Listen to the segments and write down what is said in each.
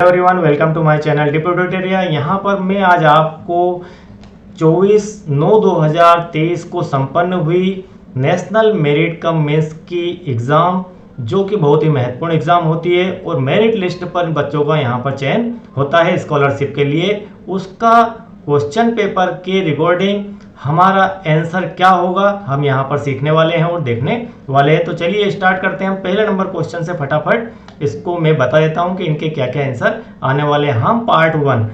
Everyone, welcome to my channel डिप्यूटेरिया। यहाँ पर मैं आज आपको 24/9/2023 को संपन्न हुई नेशनल मेरिट कम मेंस की एग्ज़ाम, जो कि बहुत ही महत्वपूर्ण एग्ज़ाम होती है और मेरिट लिस्ट पर बच्चों का यहाँ पर चयन होता है स्कॉलरशिप के लिए, उसका क्वेश्चन पेपर के रिकॉर्डिंग हमारा आंसर क्या होगा हम यहाँ पर सीखने वाले हैं और देखने वाले हैं। तो चलिए स्टार्ट करते हैं। हम पहले नंबर क्वेश्चन से फटाफट इसको मैं बता देता हूँ कि इनके क्या क्या आंसर आने वाले हैं। हम पार्ट 1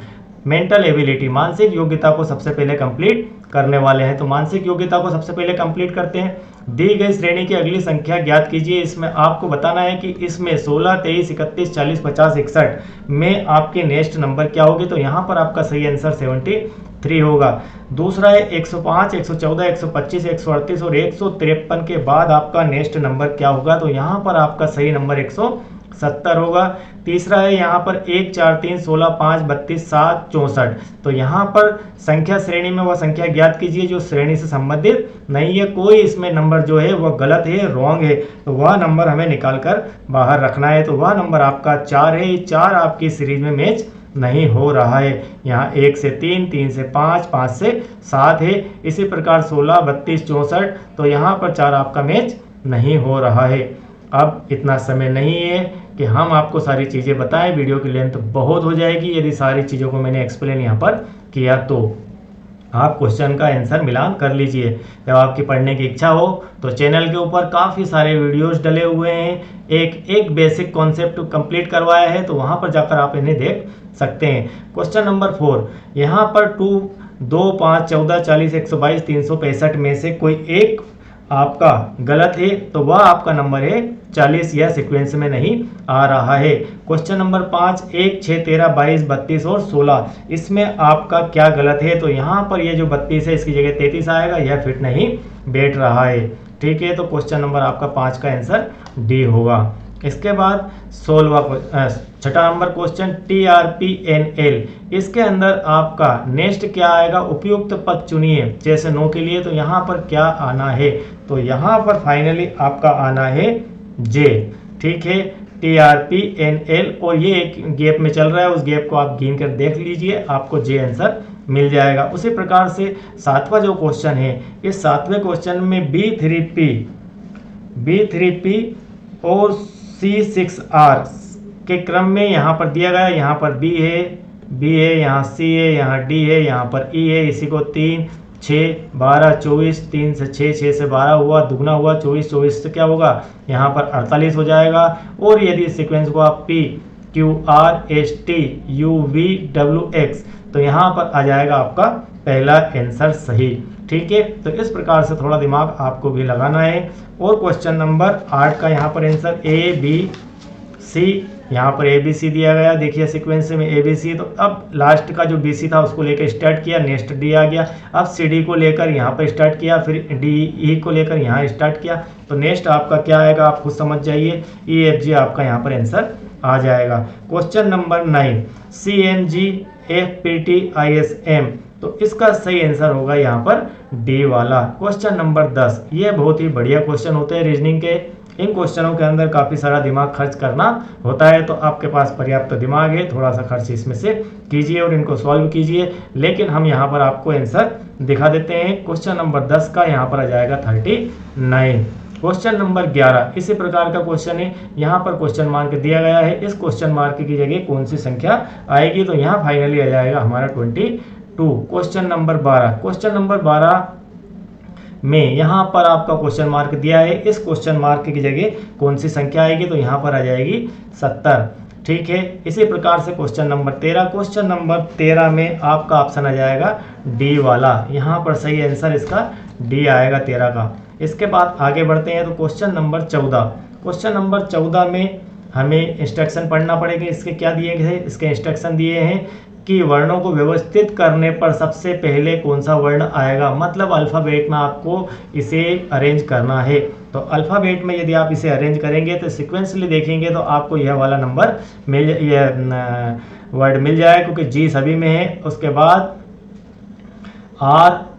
मेंटल एबिलिटी, मानसिक योग्यता को सबसे पहले कंप्लीट करने वाले हैं। तो मानसिक योग्यता को सबसे पहले कंप्लीट करते हैं। दी गई श्रेणी की अगली संख्या ज्ञात कीजिए। इसमें आपको बताना है कि इसमें 16, 23, 31, 40, 50, 61 में आपके नेक्स्ट नंबर क्या होगी। तो यहाँ पर आपका सही आंसर 73 होगा। दूसरा है 105, 114, 125, 138 और 153 के बाद आपका नेक्स्ट नंबर क्या होगा। तो यहाँ पर आपका सही नंबर 170 होगा। तीसरा है यहाँ पर 1, 4, 3, 16, 5, 32, 7, 64। तो यहाँ पर संख्या श्रेणी में वह संख्या ज्ञात कीजिए जो श्रेणी से संबंधित नहीं है। कोई इसमें नंबर जो है वह गलत है, रॉन्ग है, तो वह नंबर हमें निकाल कर बाहर रखना है। तो वह नंबर आपका 4 है। 4 आपकी सीरीज में मैच नहीं हो रहा है। यहाँ 1 से 3, 3 से 5, 5 से 7 है। इसी प्रकार 16, 32, 64, तो यहाँ पर 4 आपका मैच नहीं हो रहा है। अब इतना समय नहीं है कि हम आपको सारी चीज़ें बताएं, वीडियो की लेंथ बहुत हो जाएगी यदि सारी चीज़ों को मैंने एक्सप्लेन यहाँ पर किया। तो आप क्वेश्चन का आंसर मिलान कर लीजिए। जब आपकी पढ़ने की इच्छा हो तो चैनल के ऊपर काफ़ी सारे वीडियोस डले हुए हैं। एक बेसिक कॉन्सेप्ट कंप्लीट करवाया है, तो वहाँ पर जाकर आप इन्हें देख सकते हैं। क्वेश्चन नंबर 4, यहाँ पर 2, 5, 14, 40, 122, 365 में से कोई एक आपका गलत है, तो वह आपका नंबर है 40, यह सीक्वेंस में नहीं आ रहा है। क्वेश्चन नंबर 5, 1, 6, 13, 22, 32 और 16, इसमें आपका क्या गलत है। तो यहाँ पर ये जो 32 है इसकी जगह 33 आएगा, यह फिट नहीं बैठ रहा है। ठीक है, तो क्वेश्चन नंबर आपका 5 का आंसर डी होगा। इसके बाद 6वां नंबर क्वेश्चन TRPNL, इसके अंदर आपका नेक्स्ट क्या आएगा। उपयुक्त पद चुनिए, जैसे नो के लिए तो यहाँ पर क्या आना है। तो यहाँ पर फाइनली आपका आना है जे। ठीक है, TRPNL, और ये एक गैप में चल रहा है, उस गैप को आप गिन कर देख लीजिए, आपको जे आंसर मिल जाएगा। उसी प्रकार से 7वां जो क्वेश्चन है, इस 7वें क्वेश्चन में B3P और C6R के क्रम में यहाँ पर दिया गया। यहाँ पर B है, यहाँ C है, यहाँ D है, यहाँ पर E है। इसी को 3, 6, 12, 24, 3 से 6, 6 से 12 हुआ, दुगना हुआ 24, 24 से क्या होगा, यहाँ पर 48 हो जाएगा। और यदि सीक्वेंस को आप P, Q, R, S, T, U, V, W, X, तो यहाँ पर आ जाएगा आपका पहला आंसर सही। ठीक है, तो इस प्रकार से थोड़ा दिमाग आपको भी लगाना है। और क्वेश्चन नंबर 8 का यहाँ पर आंसर ABC, यहाँ पर ABC दिया गया। देखिए सीक्वेंस में ABC, तो अब लास्ट का जो BC था उसको लेकर स्टार्ट किया, नेक्स्ट D आ गया। अब CD को लेकर यहाँ पर स्टार्ट किया, फिर DE को लेकर यहाँ स्टार्ट किया। तो नेक्स्ट आपका क्या आएगा आप खुद समझ जाइए, EFG आपका यहाँ पर आंसर आ जाएगा। Question number 9, CMG, FPT, ISM, तो इसका सही आंसर होगा यहाँ पर डी वाला। क्वेश्चन नंबर 10, ये बहुत ही बढ़िया क्वेश्चन होते हैं रीजनिंग के। इन क्वेश्चनों के अंदर काफ़ी सारा दिमाग खर्च करना होता है, तो आपके पास पर्याप्त दिमाग है, थोड़ा सा खर्च इसमें से कीजिए और इनको सॉल्व कीजिए। लेकिन हम यहाँ पर आपको आंसर दिखा देते हैं। क्वेश्चन नंबर 10 का यहाँ पर आ जाएगा 39। क्वेश्चन नंबर 11, इसी प्रकार का क्वेश्चन है। यहाँ पर क्वेश्चन मार्क दिया गया है, इस क्वेश्चन मार्क की जगह कौन सी संख्या आएगी। तो यहाँ फाइनली आ जाएगा हमारा 22। क्वेश्चन नंबर 12, क्वेश्चन नंबर 12 में यहाँ पर आपका क्वेश्चन मार्क दिया है, इस क्वेश्चन मार्क की जगह कौन सी संख्या आएगी। तो यहाँ पर आ जाएगी 70। ठीक है, इसी प्रकार से क्वेश्चन नंबर 13, क्वेश्चन नंबर 13 में आपका ऑप्शन आ जाएगा डी वाला। यहाँ पर सही आंसर इसका डी आएगा 13 का। इसके बाद आगे बढ़ते हैं तो क्वेश्चन नंबर 14, क्वेश्चन नंबर 14 में हमें इंस्ट्रक्शन पढ़ना पड़ेगा। इसके क्या दिए गए हैं, इसके इंस्ट्रक्शन दिए हैं कि वर्णों को व्यवस्थित करने पर सबसे पहले कौन सा वर्ण आएगा, मतलब अल्फ़ाबेट में आपको इसे अरेंज करना है। तो अल्फ़ाबेट में यदि आप इसे अरेंज करेंगे तो सिक्वेंसली देखेंगे तो आपको यह वाला नंबर वर्ड मिल जाए, क्योंकि जी सभी में है। उसके बाद आर,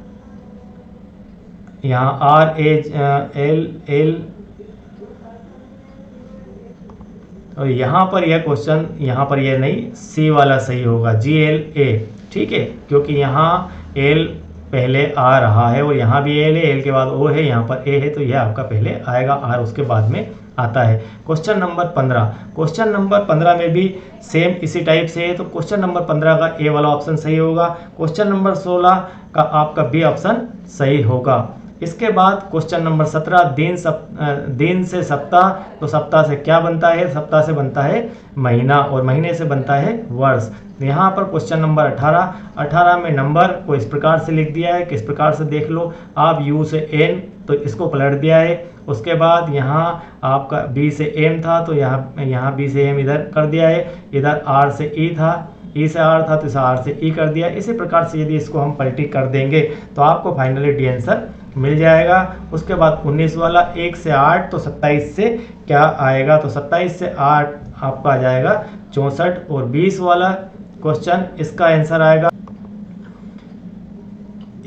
यहाँ R, H, L, और यहाँ पर यह क्वेश्चन, यहाँ पर यह नहीं, सी वाला सही होगा, GLA, ठीक है, क्योंकि यहाँ एल पहले आ रहा है और यहाँ भी एल है, एल के बाद ओ है, यहाँ पर ए है, तो यह आपका पहले आएगा, आर उसके बाद में आता है। क्वेश्चन नंबर 15, क्वेश्चन नंबर 15 में भी सेम इसी टाइप से है, तो क्वेश्चन नंबर 15 का ए वाला ऑप्शन सही होगा। क्वेश्चन नंबर 16 का आपका बी ऑप्शन सही होगा। इसके बाद क्वेश्चन नंबर 17, दिन से सप्ताह, तो सप्ताह से क्या बनता है? सप्ताह से बनता है महीना और महीने से बनता है वर्ष। यहाँ पर क्वेश्चन नंबर 18 में नंबर को इस प्रकार से लिख दिया है, किस प्रकार से देख लो आप, U से N, तो इसको पलट दिया है। उसके बाद यहाँ आपका B से M था, तो यहाँ B से M इधर कर दिया है, इधर R से E था, E से R था, तो इसे R से E कर दिया। इसी प्रकार से यदि इसको हम पलटी कर देंगे तो आपको फाइनली डी आंसर मिल जाएगा। उसके बाद 19 वाला 1 से 8, तो 27 से क्या आएगा? तो 27 से 8 आपका आ जाएगा 64। और 20 वाला क्वेश्चन, इसका आंसर आएगा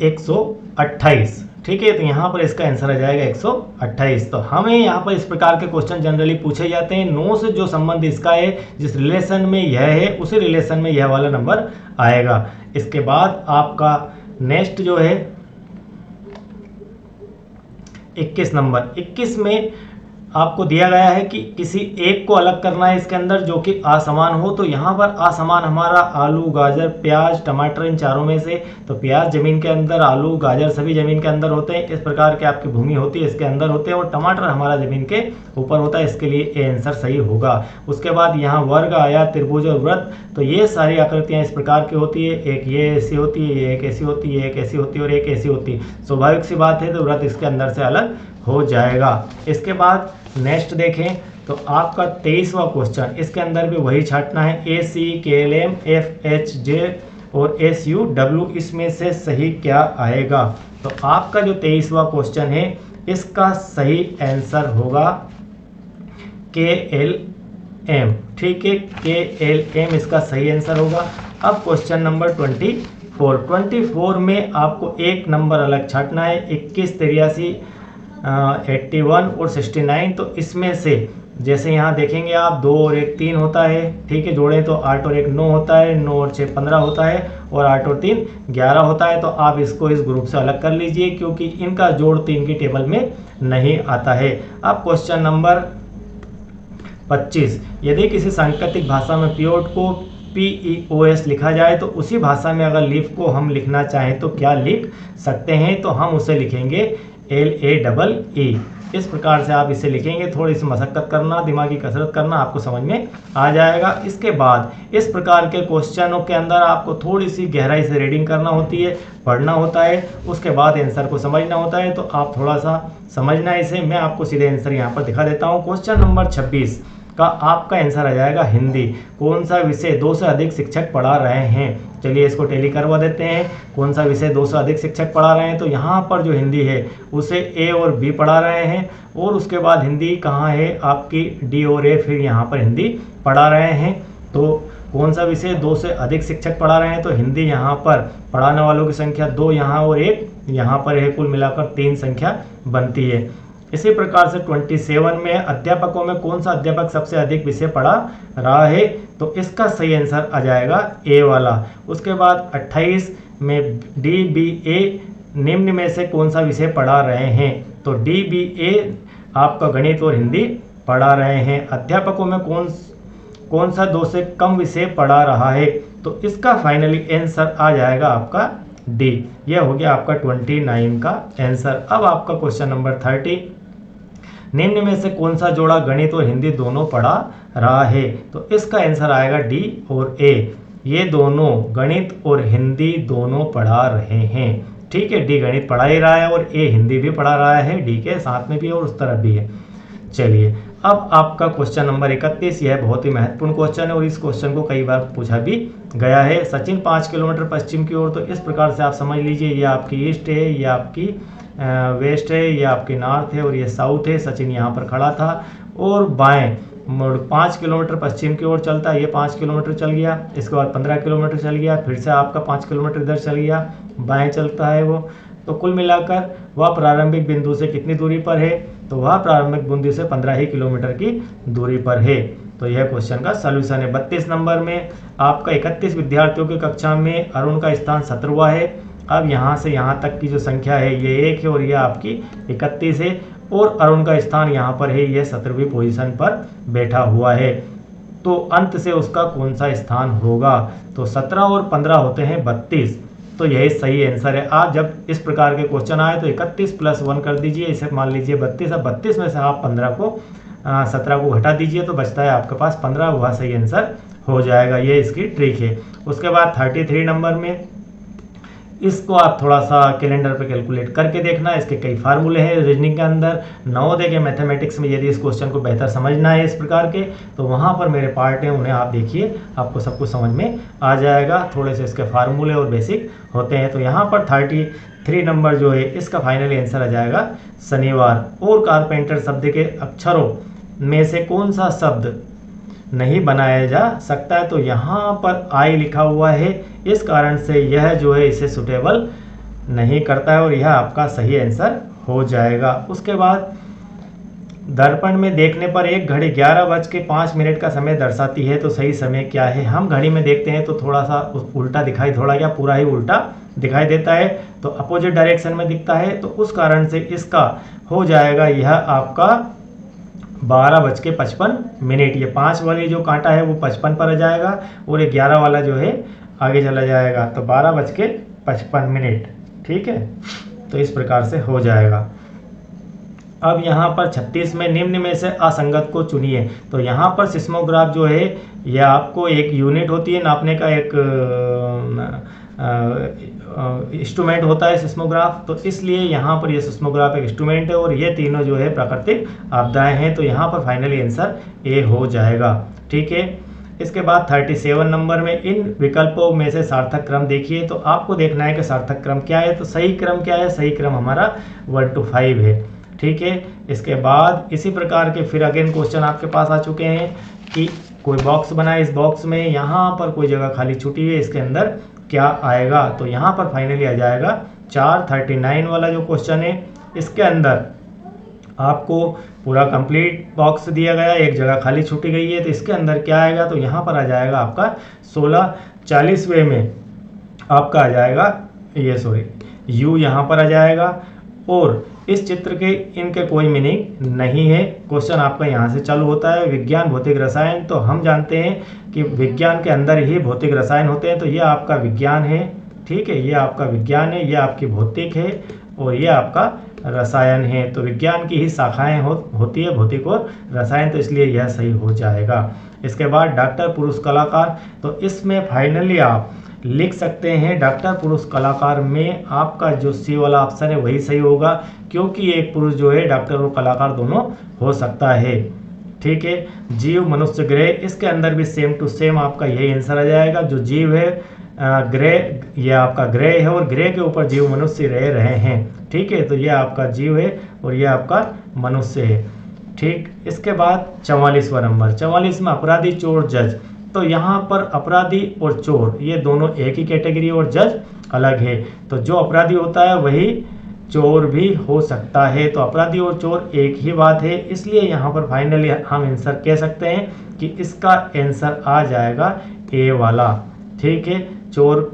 128, ठीक है, तो यहाँ पर इसका आंसर आ जाएगा 128। तो हमें यहाँ पर इस प्रकार के क्वेश्चन जनरली पूछे जाते हैं, 9 से जो संबंध इसका है, जिस रिलेशन में यह है उसी रिलेशन में यह वाला नंबर आएगा। इसके बाद आपका नेक्स्ट जो है 21 नंबर, 21 में आपको दिया गया है कि किसी एक को अलग करना है इसके अंदर जो कि असमान हो। तो यहाँ पर असमान हमारा आलू, गाजर, प्याज, टमाटर, इन चारों में से, तो प्याज जमीन के अंदर, आलू, गाजर सभी जमीन के अंदर होते हैं, इस प्रकार के आपकी भूमि होती है इसके अंदर होते हैं, और टमाटर हमारा जमीन के ऊपर होता है, इसके लिए ए आंसर सही होगा। उसके बाद यहाँ वर्ग आया, त्रिभुज और वृत्त, तो ये सारी आकृतियाँ इस प्रकार की होती है, एक ये ऐसी होती है, एक ऐसी होती है, एक ऐसी होती है और एक ऐसी होती है। स्वाभाविक सी बात है, तो वृत्त इसके अंदर से अलग हो जाएगा। इसके बाद नेक्स्ट देखें तो आपका 23वां क्वेश्चन, इसके अंदर भी वही छाटना है, AC, KLM, FHJ और SUW, इसमें से सही क्या आएगा? तो आपका जो 23वां क्वेश्चन है इसका सही आंसर होगा KLM, ठीक है, KLM इसका सही आंसर होगा। अब क्वेश्चन नंबर 24 में आपको एक नंबर अलग छाटना है, 21, 83, 81 और 69। तो इसमें से जैसे यहाँ देखेंगे आप 2 और 1 3 होता है, ठीक है, जोड़ें तो 8 और 1 9 होता है, 9 और 6 15 होता है और 8 और 3 11 होता है। तो आप इसको इस ग्रुप से अलग कर लीजिए क्योंकि इनका जोड़ 3 की टेबल में नहीं आता है। अब क्वेश्चन नंबर 25, यदि किसी सांकेतिक भाषा में पीरियड को PEOS लिखा जाए तो उसी भाषा में अगर लीफ को हम लिखना चाहें तो क्या लिख सकते हैं? तो हम उसे लिखेंगे LAEE। इस प्रकार से आप इसे लिखेंगे, थोड़ी सी मशक्कत करना, दिमागी कसरत करना, आपको समझ में आ जाएगा। इसके बाद इस प्रकार के क्वेश्चनों के अंदर आपको थोड़ी सी गहराई से रीडिंग करना होती है, पढ़ना होता है, उसके बाद आंसर को समझना होता है। तो आप थोड़ा सा समझना इसे, मैं आपको सीधे आंसर यहाँ पर दिखा देता हूँ। क्वेश्चन नंबर 26 का आपका आंसर आ जाएगा हिंदी। कौन सा विषय 2 से अधिक शिक्षक पढ़ा रहे हैं? चलिए इसको टैली करवा देते हैं। कौन सा विषय 2 से अधिक शिक्षक पढ़ा रहे हैं? तो यहाँ पर जो हिंदी है उसे A और B पढ़ा रहे हैं, और उसके बाद हिंदी कहाँ है आपकी D और A, फिर यहाँ पर हिंदी पढ़ा रहे हैं। तो कौन सा विषय 2 से अधिक शिक्षक पढ़ा रहे हैं? तो हिंदी यहाँ पर पढ़ाने वालों की संख्या 2 यहाँ और 1 यहाँ पर है, कुल मिलाकर 3 संख्या बनती है। इसी प्रकार से 27 में अध्यापकों में कौन सा अध्यापक सबसे अधिक विषय पढ़ा रहा है? तो इसका सही आंसर आ जाएगा A वाला। उसके बाद 28 में DBA निम्न में से कौन सा विषय पढ़ा रहे हैं? तो DBA आपका गणित और हिंदी पढ़ा रहे हैं। अध्यापकों में कौन सा 2 से कम विषय पढ़ा रहा है? तो इसका फाइनली आंसर आ जाएगा आपका D। यह हो गया आपका 29 का आंसर। अब आपका क्वेश्चन नंबर 30, निम्न में से कौन सा जोड़ा गणित और हिंदी दोनों पढ़ा रहा है? तो इसका आंसर आएगा D और A। ये दोनों गणित और हिंदी दोनों पढ़ा रहे हैं, ठीक है, D गणित पढ़ा ही रहा है और A हिंदी भी पढ़ा रहा है, D के साथ में भी और उस तरफ भी है। चलिए अब आपका क्वेश्चन नंबर 31, यह बहुत ही महत्वपूर्ण क्वेश्चन है और इस क्वेश्चन को कई बार पूछा भी गया है। सचिन 5 किलोमीटर पश्चिम की ओर, तो इस प्रकार से आप समझ लीजिए, ये आपकी ईस्ट है, ये आपकी वेस्ट है, ये आपकी नॉर्थ है और ये साउथ है। सचिन यहाँ पर खड़ा था और बाएं मुड़ 5 किलोमीटर पश्चिम की ओर चलता है, ये 5 किलोमीटर चल गया, इसके बाद 15 किलोमीटर चल गया, फिर से आपका 5 किलोमीटर इधर चल गया, बाएं चलता है वो। तो कुल मिलाकर वह प्रारंभिक बिंदु से कितनी दूरी पर है? तो वह प्रारंभिक बिंदु से 15 ही किलोमीटर की दूरी पर है। तो यह क्वेश्चन का सॉल्यूशन है। 32 नंबर में आपका 31 विद्यार्थियों की कक्षा में अरुण का स्थान 17वां है। अब यहाँ से यहाँ तक की जो संख्या है ये 1 है और यह आपकी 31 है और अरुण का स्थान यहाँ पर है, यह 17वीं पोजीशन पर बैठा हुआ है। तो अंत से उसका कौन सा स्थान होगा? तो 17 और 15 होते हैं 32, तो यही सही आंसर है। आप जब इस प्रकार के क्वेश्चन आए तो 31 + 1 कर दीजिए, इसे मान लीजिए 32। अब 32 में से आप 17 को घटा दीजिए तो बचता है आपके पास 15, वह सही आंसर हो जाएगा। ये इसकी ट्रिक है। उसके बाद 33 नंबर में इसको आप थोड़ा सा कैलेंडर पे कैलकुलेट करके देखना। इसके कई फार्मूले हैं रीजनिंग के अंदर। नवोदय के मैथमेटिक्स में यदि इस क्वेश्चन को बेहतर समझना है इस प्रकार के, तो वहाँ पर मेरे पार्ट हैं, उन्हें आप देखिए, आपको सब कुछ समझ में आ जाएगा। थोड़े से इसके फार्मूले और बेसिक होते हैं। तो यहाँ पर 33 नंबर जो है इसका फाइनली आंसर आ जाएगा शनिवार। और कारपेंटर शब्द के अक्षरों में से कौन सा शब्द नहीं बनाया जा सकता है? तो यहाँ पर आई लिखा हुआ है, इस कारण से यह जो है इसे सुटेबल नहीं करता है और यह आपका सही आंसर हो जाएगा। उसके बाद दर्पण में देखने पर एक घड़ी 11:05 का समय दर्शाती है, तो सही समय क्या है? हम घड़ी में देखते हैं तो थोड़ा सा उल्टा दिखाई, थोड़ा क्या पूरा ही उल्टा दिखाई देता है, तो अपोजिट डायरेक्शन में दिखता है, तो उस कारण से इसका हो जाएगा यह आपका 12:55। ये 5 वाली जो कांटा है वो 55 पर आ जाएगा और ये 11 वाला जो है आगे चला जाएगा, तो 12:55। ठीक है, तो इस प्रकार से हो जाएगा। अब यहाँ पर 36 में निम्न में से असंगत को चुनिए। तो यहाँ पर सिस्मोग्राफ जो है यह आपको एक यूनिट होती है, नापने का एक इंस्ट्रूमेंट होता है सिस्मोग्राफ, तो इसलिए यहाँ पर ये सिस्मोग्राफ एक इंस्ट्रूमेंट है और ये तीनों जो है प्राकृतिक आपदाएं हैं, तो यहाँ पर फाइनली आंसर ए हो जाएगा। ठीक है, इसके बाद 37 नंबर में इन विकल्पों में से सार्थक क्रम देखिए। तो आपको देखना है कि सार्थक क्रम क्या है। तो सही क्रम क्या है? सही क्रम हमारा 1 to 5 है। ठीक है, इसके बाद इसी प्रकार के फिर अगेन क्वेश्चन आपके पास आ चुके हैं कि कोई बॉक्स बनाए, इस बॉक्स में यहाँ पर कोई जगह खाली छुटी है, इसके अंदर क्या आएगा? तो यहाँ पर फाइनली आ जाएगा 439 वाला जो क्वेश्चन है, इसके अंदर आपको पूरा कंप्लीट बॉक्स दिया गया, एक जगह खाली छूटी गई है, तो इसके अंदर क्या आएगा? तो यहाँ पर आ जाएगा आपका 1640वें में आपका आ जाएगा यू यहाँ पर आ जाएगा। और इस चित्र के इनके कोई मीनिंग नहीं है। क्वेश्चन आपका यहाँ से चालू होता है विज्ञान भौतिक रसायन, तो हम जानते हैं कि विज्ञान के अंदर ही भौतिक रसायन होते हैं, तो ये आपका विज्ञान है। ठीक है, ये आपका विज्ञान है, ये आपकी भौतिक है और ये आपका रसायन है। तो विज्ञान की ही शाखाएं होती है भौतिक और रसायन, तो इसलिए यह सही हो जाएगा। इसके बाद डॉक्टर पुरुष कलाकार, तो इसमें फाइनली आप लिख सकते हैं डॉक्टर पुरुष कलाकार में आपका जो सी वाला ऑप्शन है वही सही होगा, क्योंकि एक पुरुष जो है डॉक्टर और कलाकार दोनों हो सकता है। ठीक है, जीव मनुष्य ग्रह, इसके अंदर भी सेम टू सेम आपका यही आंसर आ जाएगा। जो जीव है ग्रह, ये आपका ग्रह है और ग्रह के ऊपर जीव मनुष्य रह रहे हैं। ठीक है, तो ये आपका जीव है और ये आपका मनुष्य है। ठीक, इसके बाद 44वां नंबर, 44 में अपराधी चोर जज। तो यहाँ पर अपराधी और चोर ये दोनों एक ही कैटेगरी और जज अलग है, तो जो अपराधी होता है वही चोर भी हो सकता है। तो अपराधी और चोर एक ही बात है, इसलिए यहाँ पर फाइनली हम आंसर कह सकते हैं कि इसका आंसर आ जाएगा ए वाला। ठीक है, चोर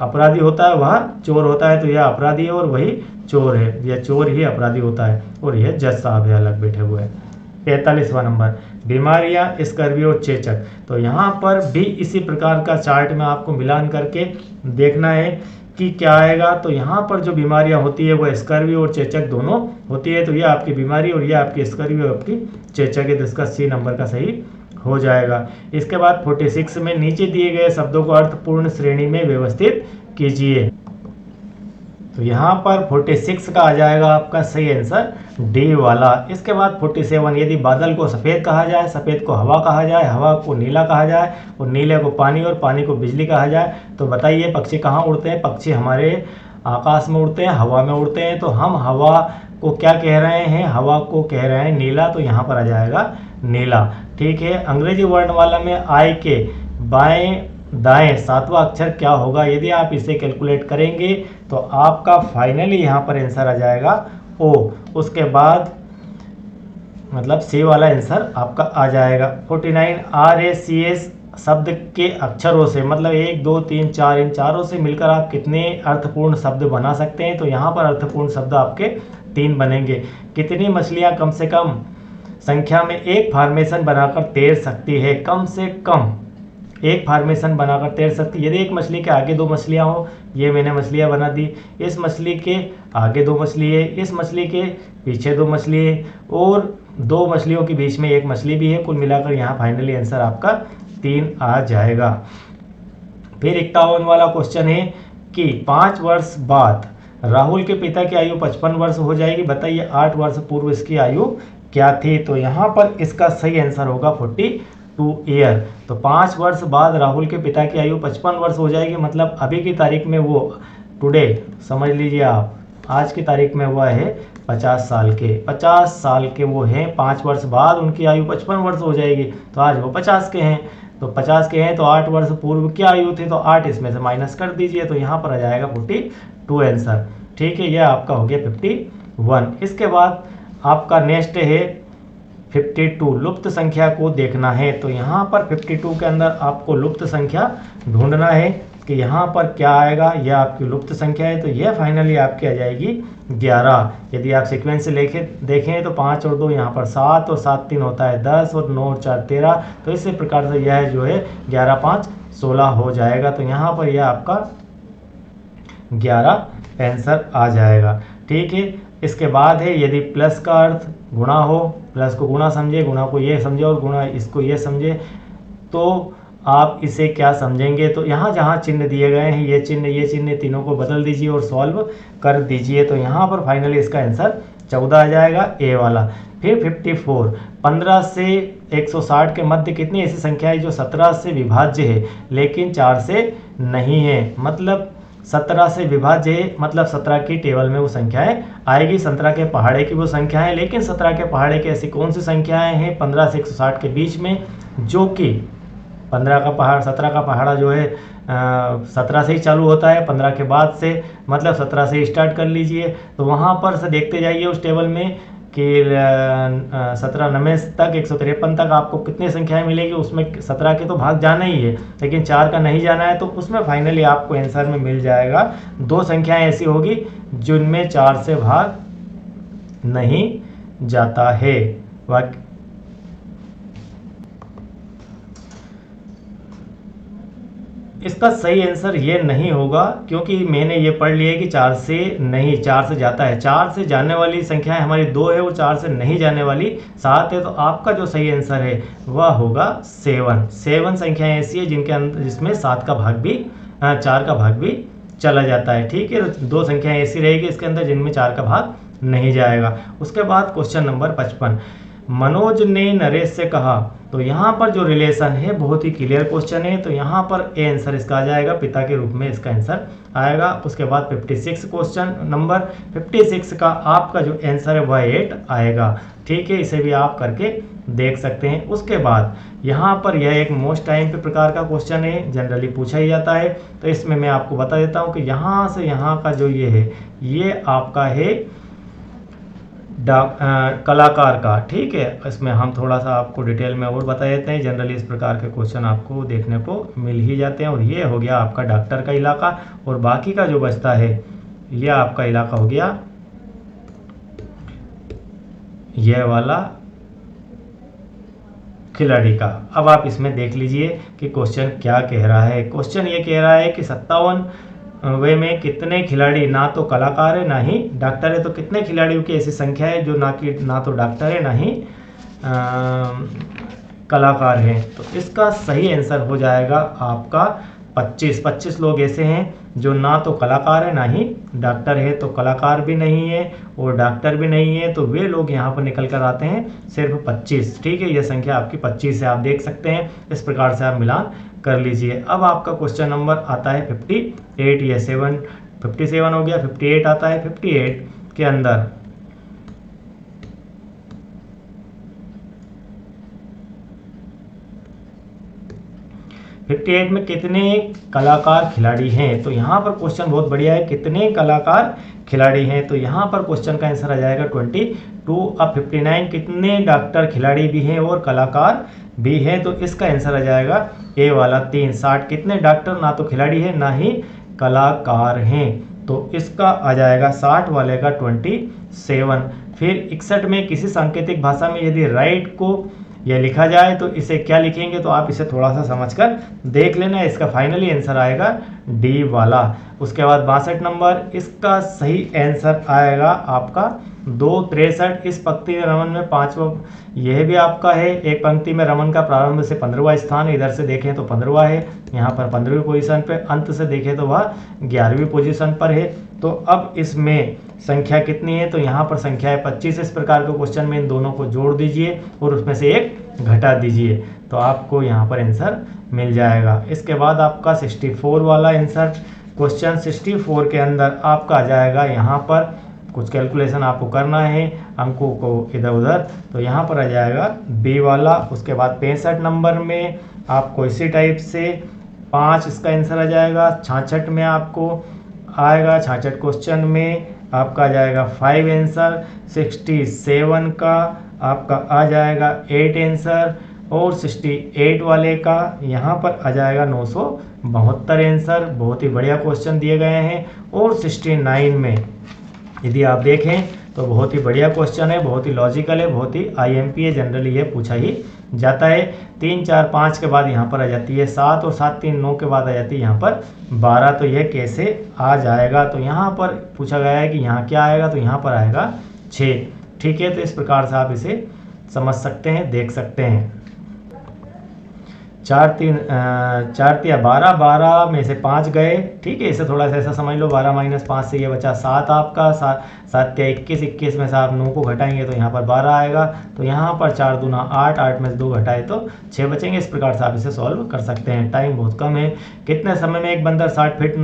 अपराधी होता है वह चोर होता है, तो यह अपराधी है और वही चोर है, यह चोर ही अपराधी होता है और यह जज साहब है अलग बैठे हुए हैं। 45वां नंबर, बीमारियां, स्कर्वी और चेचक। तो यहाँ पर भी इसी प्रकार का चार्ट में आपको मिलान करके देखना है कि क्या आएगा। तो यहाँ पर जो बीमारियां होती है वह स्कर्वी और चेचक दोनों होती है, तो ये आपकी बीमारी और ये आपकी स्कर्वी और आपकी चेचक है, तो इसका सी नंबर का सही हो जाएगा। इसके बाद 46 में नीचे दिए गए शब्दों को अर्थपूर्ण श्रेणी में व्यवस्थित कीजिए। तो यहाँ पर 46 का आ जाएगा आपका सही आंसर डी वाला। इसके बाद 47, यदि बादल को सफ़ेद कहा जाए, सफ़ेद को हवा कहा जाए, हवा को नीला कहा जाए और नीले को पानी और पानी को बिजली कहा जाए, तो बताइए पक्षी कहाँ उड़ते हैं? पक्षी हमारे आकाश में उड़ते हैं, हवा में उड़ते हैं, तो हम हवा को क्या कह रहे हैं? हवा को कह रहे हैं नीला, तो यहाँ पर आ जाएगा नीला। ठीक है, अंग्रेजी वर्णमाला में आई के बाएं दाएं 7वां अक्षर क्या होगा? यदि आप इसे कैलकुलेट करेंगे तो आपका फाइनली यहाँ पर आंसर आ जाएगा ओ। उसके बाद मतलब सी वाला आंसर आपका आ जाएगा। 49 RACS शब्द के अक्षरों से, मतलब 1 2 3 4, इन चारों से मिलकर आप कितने अर्थपूर्ण शब्द बना सकते हैं? तो यहाँ पर अर्थपूर्ण शब्द आपके 3 बनेंगे। कितनी मछलियाँ कम से कम संख्या में एक फार्मेशन बनाकर तैर सकती है? कम से कम एक फार्मेशन बनाकर तैर सकती है। यदि एक मछली के आगे 2 मछलियाँ हो, ये मैंने मछलियाँ बना दी, इस मछली के आगे 2 मछली है, इस मछली के पीछे 2 मछली है, और 2 मछलियों के बीच में 1 मछली भी है। कुल मिलाकर यहाँ फाइनली आंसर आपका 3 आ जाएगा। फिर 51 वाला क्वेश्चन है कि 5 वर्ष बाद राहुल के पिता की आयु 55 वर्ष हो जाएगी। बताइए 8 वर्ष पूर्व इसकी आयु क्या थी? तो यहाँ पर इसका सही आंसर होगा 42 ईयर। तो 5 वर्ष बाद राहुल के पिता की आयु 55 वर्ष हो जाएगी, मतलब अभी की तारीख में वो, टुडे समझ लीजिए आप, आज की तारीख में हुआ है 50 साल के। 50 साल के वो हैं, 5 वर्ष बाद उनकी आयु 55 वर्ष हो जाएगी, तो आज वो 50 के हैं। तो 50 के हैं तो 8 वर्ष पूर्व क्या आयु थी? तो 8 इसमें से माइनस कर दीजिए, तो यहाँ पर आ जाएगा 42 आंसर। ठीक है, यह आपका हो गया 51। इसके बाद आपका नेक्स्ट है 52, लुप्त संख्या को देखना है। तो यहाँ पर 52 के अंदर आपको लुप्त संख्या ढूंढना है कि यहाँ पर क्या आएगा। यह आपकी लुप्त संख्या है, तो यह फाइनली आपकी आ जाएगी 11। यदि आप सीक्वेंस से देखें तो 5 और 2 यहाँ पर 7, और 7 3 होता है 10, और 9 और 4 13। तो इसी प्रकार से यह जो है 11 5 16 हो जाएगा। तो यहाँ पर यह आपका 11 आंसर आ जाएगा। ठीक है, इसके बाद है यदि प्लस का अर्थ गुणा हो, प्लस को गुणा समझे, गुणा को ये समझे, और गुणा इसको ये समझे, तो आप इसे क्या समझेंगे? तो यहाँ जहाँ चिन्ह दिए गए हैं, ये चिन्ह तीनों को बदल दीजिए और सॉल्व कर दीजिए। तो यहाँ पर फाइनली इसका आंसर 14 आ जाएगा, ए वाला। फिर 54, 15 से 160 के मध्य कितनी ऐसी संख्या है जो 17 से विभाज्य है लेकिन 4 से नहीं है? मतलब 17 से विभाज्य है, मतलब 17 की टेबल में वो संख्याएं आएगी। 17 के पहाड़े की वो संख्याएं, लेकिन 17 के पहाड़े की ऐसी कौन सी संख्याएं हैं 15 से 160 के बीच में, जो कि 17 का पहाड़ा जो है 17 से ही चालू होता है, 15 के बाद से, मतलब 17 से स्टार्ट कर लीजिए। तो वहाँ पर से देखते जाइए उस टेबल में कि 17 तक 153 तक आपको कितनी संख्याएं मिलेगी। उसमें 17 के तो भाग जाना ही है, लेकिन 4 का नहीं जाना है। तो उसमें फाइनली आपको आंसर में मिल जाएगा 2 संख्याएं ऐसी होगी जिनमें 4 से भाग नहीं जाता है। इसका सही आंसर ये नहीं होगा, क्योंकि मैंने ये पढ़ लिया है कि 4 से नहीं, 4 से जाता है। 4 से जाने वाली संख्याएं हमारी 2 है और 4 से नहीं जाने वाली 7 है। तो आपका जो सही आंसर है वह होगा 7 संख्याएं ऐसी है जिसमें 7 का भाग भी 4 का भाग भी चला जाता है। ठीक है, 2 संख्याएं ऐसी रहेगी इसके अंदर जिनमें 4 का भाग नहीं जाएगा। उसके बाद क्वेश्चन नंबर 55, मनोज ने नरेश से कहा। तो यहाँ पर जो रिलेशन है बहुत ही क्लियर क्वेश्चन है, तो यहाँ पर ए आंसर इसका आ जाएगा, पिता के रूप में इसका आंसर आएगा। उसके बाद 56 क्वेश्चन नंबर 56 का आपका जो आंसर है वह 8 आएगा। ठीक है, इसे भी आप करके देख सकते हैं। उसके बाद यहाँ पर यह एक मोस्ट टाइम पे प्रकार का क्वेश्चन है, जनरली पूछा ही जाता है। तो इसमें मैं आपको बता देता हूँ कि यहाँ से यहाँ का जो ये है, ये आपका है कलाकार का। ठीक है, इसमें हम थोड़ा सा आपको डिटेल में और बता देते हैं। जनरली इस प्रकार के क्वेश्चन आपको देखने को मिल ही जाते हैं। और ये हो गया आपका डॉक्टर का इलाका, और बाकी का जो बचता है ये आपका इलाका हो गया यह वाला खिलाड़ी का। अब आप इसमें देख लीजिए कि क्वेश्चन क्या कह रहा है। क्वेश्चन ये कह रहा है कि 57 वे में कितने खिलाड़ी ना तो कलाकार है ना ही डॉक्टर है। तो कितने खिलाड़ियों की ऐसी संख्या है जो ना तो डॉक्टर है ना ही कलाकार हैं? तो इसका सही आंसर हो जाएगा आपका 25 लोग ऐसे हैं जो ना तो कलाकार है ना ही डॉक्टर है। तो कलाकार भी नहीं है और डॉक्टर भी नहीं है, तो वे लोग यहाँ पर निकल कर आते हैं सिर्फ 25। ठीक है, यह संख्या आपकी 25 है, आप देख सकते हैं। इस प्रकार से आप मिलान कर लीजिए। अब आपका क्वेश्चन नंबर आता है 58, या 57 हो गया, 58 आता है। 58 के अंदर में कितने कलाकार खिलाड़ी हैं? तो यहाँ पर क्वेश्चन बहुत बढ़िया है, कितने कलाकार खिलाड़ी हैं? तो यहाँ पर क्वेश्चन का आंसर आ जाएगा 2 अब 59 कितने डॉक्टर खिलाड़ी भी हैं और कलाकार भी हैं, तो इसका आंसर आ जाएगा ए वाला 3। 60 कितने डॉक्टर ना तो खिलाड़ी है ना ही कलाकार हैं, तो इसका आ जाएगा 60 वाले का 27। फिर 61 में किसी सांकेतिक भाषा में यदि राइट को यह लिखा जाए तो इसे क्या लिखेंगे, तो आप इसे थोड़ा सा समझकर देख लेना। इसका फाइनली आंसर आएगा डी वाला। उसके बाद 62 नंबर, इसका सही आंसर आएगा आपका 263। इस पंक्ति में रमन में 5वां, यह भी आपका है। एक पंक्ति में रमन का प्रारंभ से 15वां स्थान, इधर से देखें तो 15वां है, यहाँ पर 15वीं पोजीशन पे, अंत से देखें तो वह 11वीं पोजीशन पर है। तो अब इसमें संख्या कितनी है, तो यहाँ पर संख्या है 25। इस प्रकार के क्वेश्चन में इन दोनों को जोड़ दीजिए और उसमें से एक घटा दीजिए, तो आपको यहाँ पर आंसर मिल जाएगा। इसके बाद आपका 64 वाला आंसर, क्वेश्चन 64 के अंदर आपका आ जाएगा, यहाँ पर कुछ कैलकुलेशन आपको करना है अंकों को इधर उधर, तो यहाँ पर आ जाएगा बी वाला। उसके बाद 65 नंबर में आपको इसी टाइप से 5 इसका आंसर आ जाएगा। 66 में आपको आएगा, 66 क्वेश्चन में आपका आ जाएगा 5 आंसर। 67 का आपका आ जाएगा 8 आंसर और 68 वाले का यहाँ पर आ जाएगा 972 आंसर। बहुत ही बढ़िया क्वेश्चन दिए गए हैं। और 69 में यदि आप देखें तो बहुत ही बढ़िया क्वेश्चन है, बहुत ही लॉजिकल है, बहुत ही आईएमपी है, जनरली ये पूछा ही जाता है। 3 4 5 के बाद यहाँ पर आ जाती है 7 और 7 3 9 के बाद आ जाती है यहाँ पर 12, तो यह कैसे आ जाएगा, तो यहाँ पर पूछा गया है कि यहाँ क्या आएगा, तो यहाँ पर आएगा 6। ठीक है, तो इस प्रकार से आप इसे समझ सकते हैं, देख सकते हैं। 4 3 12, 12 में से 5 गए। ठीक है, इसे थोड़ा सा ऐसा समझ लो, 12 माइनस 5 से ये बचा 7 आपका। 7 21, 21 में से आप 9 को घटाएंगे तो यहाँ पर 12 आएगा। तो यहाँ पर 4 दूना 8, 8 में से 2 घटाए तो 6 बचेंगे। इस प्रकार से आप इसे सॉल्व कर सकते हैं। टाइम बहुत कम है। कितने समय में एक बंदर 60 फीट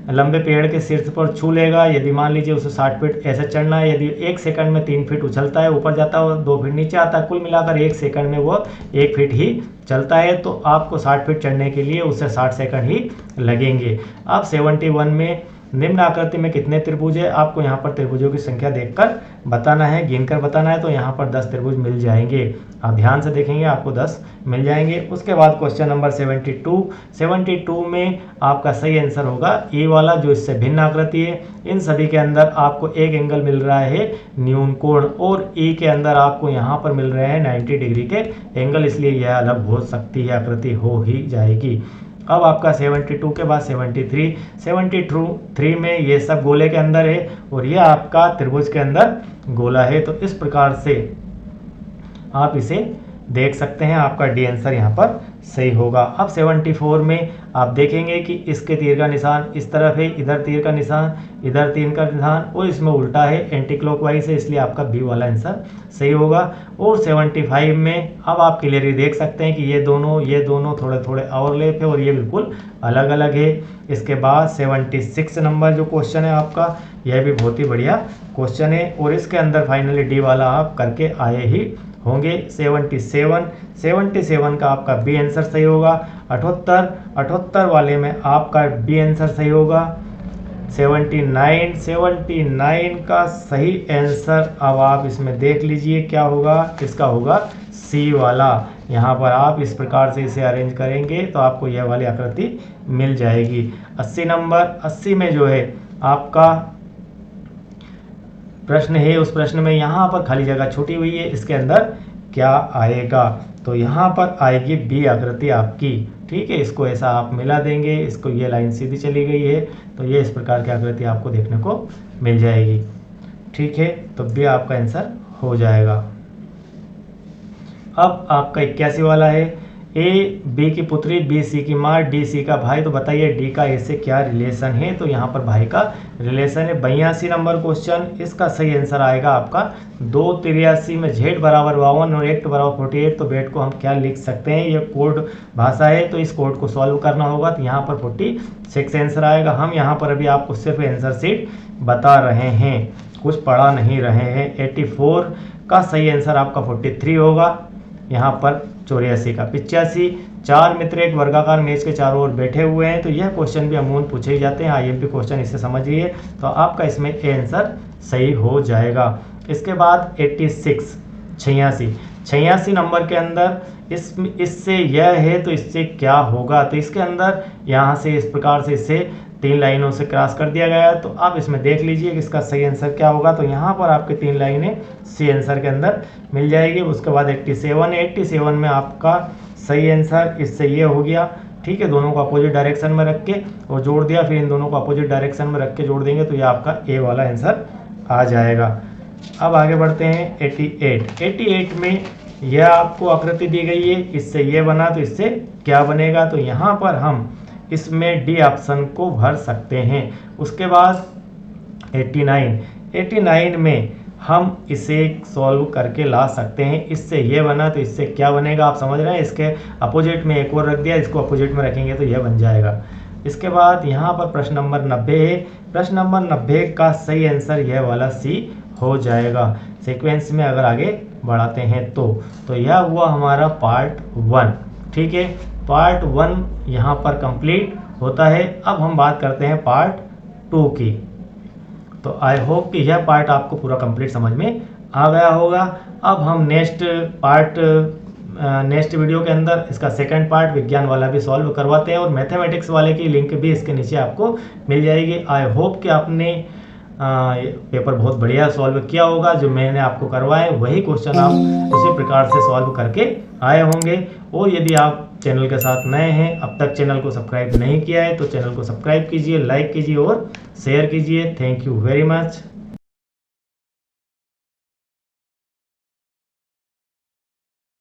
लंबे पेड़ के शीर्ष पर छू लेगा, यदि मान लीजिए उसे 60 फीट ऐसे चढ़ना है, यदि 1 सेकंड में 3 फीट उछलता है, ऊपर जाता है और 2 फीट नीचे आता है, कुल मिलाकर 1 सेकंड में वो 1 फीट ही चलता है, तो आपको 60 फीट चढ़ने के लिए उसे 60 सेकंड ही लगेंगे। अब 71 में निम्न आकृति में कितने त्रिभुज है, आपको यहाँ पर त्रिभुजों की संख्या देखकर बताना है, गिनकर बताना है। तो यहाँ पर 10 त्रिभुज मिल जाएंगे, आप ध्यान से देखेंगे आपको 10 मिल जाएंगे। उसके बाद क्वेश्चन नंबर 72 में आपका सही आंसर होगा ए वाला, जो इससे भिन्न आकृति है। इन सभी के अंदर आपको एक एंगल मिल रहा है न्यून कोण, और ए के अंदर आपको यहाँ पर मिल रहे हैं 90 डिग्री के एंगल, इसलिए यह अलग हो सकती है, आकृति हो ही जाएगी। अब आपका 72 के बाद 73 में ये सब गोले के अंदर है और ये आपका त्रिभुज के अंदर गोला है। तो इस प्रकार से आप इसे देख सकते हैं, आपका डी आंसर यहाँ पर सही होगा। अब 74 में आप देखेंगे कि इसके तीर का निशान इस तरफ है, इधर तीर का निशान, इधर तीर का निशान, और इसमें उल्टा है, एंटी क्लॉकवाइज है, इसलिए आपका बी वाला आंसर सही होगा। और 75 में अब आप क्लियरली देख सकते हैं कि ये दोनों थोड़े थोड़े ओवरलैप है और ये बिल्कुल अलग अलग है। इसके बाद 76 नंबर जो क्वेश्चन है आपका, यह भी बहुत ही बढ़िया क्वेश्चन है और इसके अंदर फाइनली डी वाला आप करके आए ही होंगे। 77 का आपका बी आंसर सही होगा। 78 वाले में आपका बी आंसर सही होगा। 79 का सही आंसर अब आप इसमें देख लीजिए क्या होगा, इसका होगा सी वाला। यहाँ पर आप इस प्रकार से इसे अरेंज करेंगे तो आपको यह वाली आकृति मिल जाएगी। 80 नंबर, 80 में जो है आपका प्रश्न है, उस प्रश्न में यहाँ पर खाली जगह छूटी हुई है, इसके अंदर क्या आएगा, तो यहाँ पर आएगी बी आकृति आपकी। ठीक है, इसको ऐसा आप मिला देंगे, इसको ये लाइन सीधी चली गई है, तो ये इस प्रकार की आकृति आपको देखने को मिल जाएगी। ठीक है, तो बी आपका आंसर हो जाएगा। अब आपका 81 वाला है, ए बी की पुत्री, बी सी की माँ, डी सी का भाई, तो बताइए डी का ए से क्या रिलेशन है, तो यहाँ पर भाई का रिलेशन है। 82 नंबर क्वेश्चन, इसका सही आंसर आएगा आपका 283 में z बराबर 52 और 8 बराबर 48, तो बेट को हम क्या लिख सकते हैं, ये कोड भाषा है, तो इस कोड को सॉल्व करना होगा, तो यहाँ पर 46 आंसर आएगा। हम यहाँ पर अभी आपको सिर्फ आंसर शीट बता रहे हैं, कुछ पढ़ा नहीं रहे हैं। 84 का सही आंसर आपका 43 होगा, यहाँ पर 84 का 85। 4 मित्र एक वर्गाकार मेज के चारों ओर बैठे हुए हैं, तो यह क्वेश्चन भी अमूमन पूछे जाते हैं, आईएमपी क्वेश्चन, इसे समझिए, तो आपका इसमें ए आंसर सही हो जाएगा। इसके बाद 86 86 नंबर के अंदर इससे यह है तो इससे क्या होगा, तो इसके अंदर यहाँ से इस प्रकार से इसे 3 लाइनों से क्रॉस कर दिया गया है। तो आप इसमें देख लीजिए कि इसका सही आंसर क्या होगा। तो यहाँ पर आपके 3 लाइनें सी आंसर के अंदर मिल जाएगी। उसके बाद 87 में आपका सही आंसर इससे ये हो गया, ठीक है। दोनों को अपोजिट डायरेक्शन में रख के और जोड़ दिया, फिर इन दोनों को अपोजिट डायरेक्शन में रख के जोड़ देंगे तो ये आपका ए वाला आंसर आ जाएगा। अब आगे बढ़ते हैं 88 में यह आपको आकृति दी गई है, इससे ये बना तो इससे क्या बनेगा, तो यहाँ पर हम इसमें डी ऑप्शन को भर सकते हैं। उसके बाद 89 में हम इसे सॉल्व करके ला सकते हैं। इससे ये बना तो इससे क्या बनेगा, आप समझ रहे हैं। इसके अपोजिट में एक और रख दिया, इसको अपोजिट में रखेंगे तो यह बन जाएगा। इसके बाद यहाँ पर प्रश्न नंबर 90 है। प्रश्न नंबर 90 का सही आंसर यह वाला सी हो जाएगा। सीक्वेंस में अगर आगे बढ़ाते हैं तो यह हुआ हमारा पार्ट 1, ठीक है। पार्ट 1 यहाँ पर कंप्लीट होता है। अब हम बात करते हैं पार्ट 2 की। तो आई होप कि यह पार्ट आपको पूरा कंप्लीट समझ में आ गया होगा। अब हम नेक्स्ट वीडियो के अंदर इसका सेकंड पार्ट विज्ञान वाला भी सॉल्व करवाते हैं और मैथमेटिक्स वाले की लिंक भी इसके नीचे आपको मिल जाएगी। आई होप कि आपने पेपर बहुत बढ़िया सॉल्व किया होगा। जो मैंने आपको करवाए वही क्वेश्चन आप उसी प्रकार से सॉल्व करके आए होंगे। और यदि आप चैनल के साथ नए हैं, अब तक चैनल को सब्सक्राइब नहीं किया है तो चैनल को सब्सक्राइब कीजिए, लाइक कीजिए और शेयर कीजिए। Thank you very much.